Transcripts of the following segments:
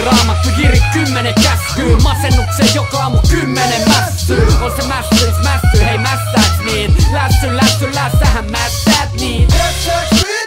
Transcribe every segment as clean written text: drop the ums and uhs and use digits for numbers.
Raamattu Jiri 10 käskyy. Masennuksen joka aamu 10 mässyy. On se mässy, hei mässääks niin? Lässähän mässäät niin.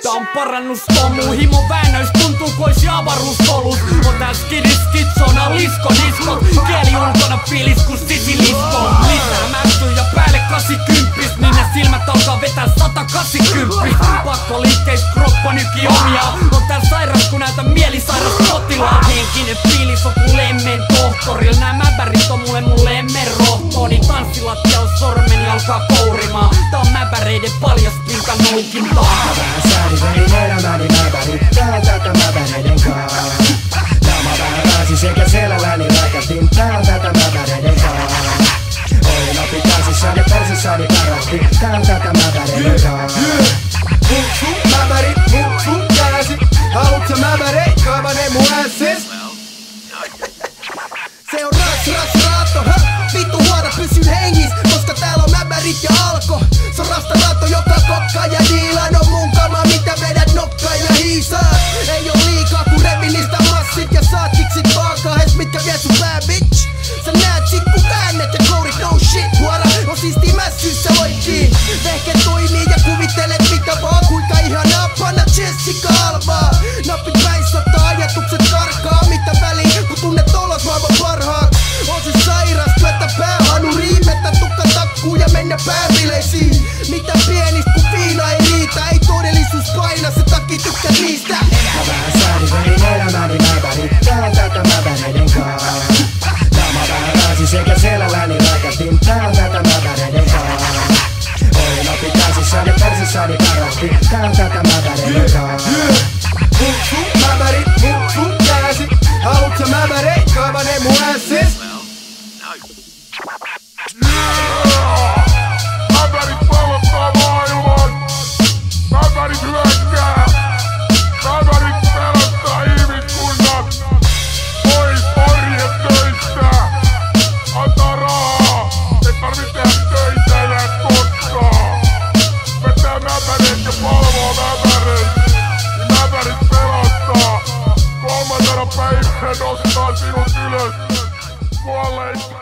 Tää on parannuspomu, himo väännöis tuntuu kois avaruuspolus. On tää skitsona liskodiskot. Kieli ulkona fiilis ku sisilisko. Lisää mässyy ja päälle 80, niin ne silmät alkaa vetää 180. Pakko liikkeis kroppa nyki omia. On tää sairas kun näytän mielisairas potilaan. Henkinen fiilis on ku lemmen tohtoril. Nää mäbärit on mulle mun lemmen rohtooni. Tanssilattialla sormeni alkaa kourimaan. Tää on mäbäreiden paljaspinta noukintaa. Vein elämäni mäbäri, tää on tätä mäbäreiden kaa. Naama vähän pääsi sekä selälläni räkätin, tää on tätä mäbäreiden kaa. Olin opitaisissani, persissani pärähti, tää on tätä mäbäreiden kaa. Mäbärit, mut käsi, haluut sä mäbäreit, kaavane mun ässis. Se on raatto, vittu huora pysyn hengis, koska täällä on mäbärit ja alko. Se on raatto, joka kokkaa ja diilaan on mun kama, mitä vedät nokkaan ja hiisaa. Ei oo liikaa kun revin niistä massit ja saat kiksit vaan kahes, mitkä vie sun pää bitch. Sä näet sit kun käännet ja kourit no shit, huora on siisti mässyssä loikkiin. Vehke toimii ja kuvittelet mitä vaan, kuinka ihanaa panna Jessica Albaa. Napit päissä ottaa ajatukset karkaa, mitä väliin kun tunnet olot maailman parhaat. On se sairas, työtä päähanuriin, mettä tukka takkuu ja mennä pääbileisiin. Mitä pienistä kun viina ei riitä, ei todellisuus paina, se takia tykkät niistä. Vähän säädi, vein elämäni mäbäri, tää on tätä mäbäreiden kaa. Naama vähän pääsi sekä selälläni räkätin, tää on tätä mäbäreiden kaa. Olin opitaisissani, persissani pärähti, tää on tätä mäbäreiden kaa. Mäbärit, mut käsi, haluut sä mäbäreit, kaavane mun ässis. Mäbärit pallottaa maailman. Mäbärit hyökkää. Mäbärit pelottaa ihmiskunnat. Pois orjetöistä. Antaa rahaa. Ei tarvitse tehdä töitä enää koskaan. Vetää mäbäreet ja palvoo mäbäreet. Niin mäbärit pelottaa. 3. päivänä nostaa sinut ylös kuolleista.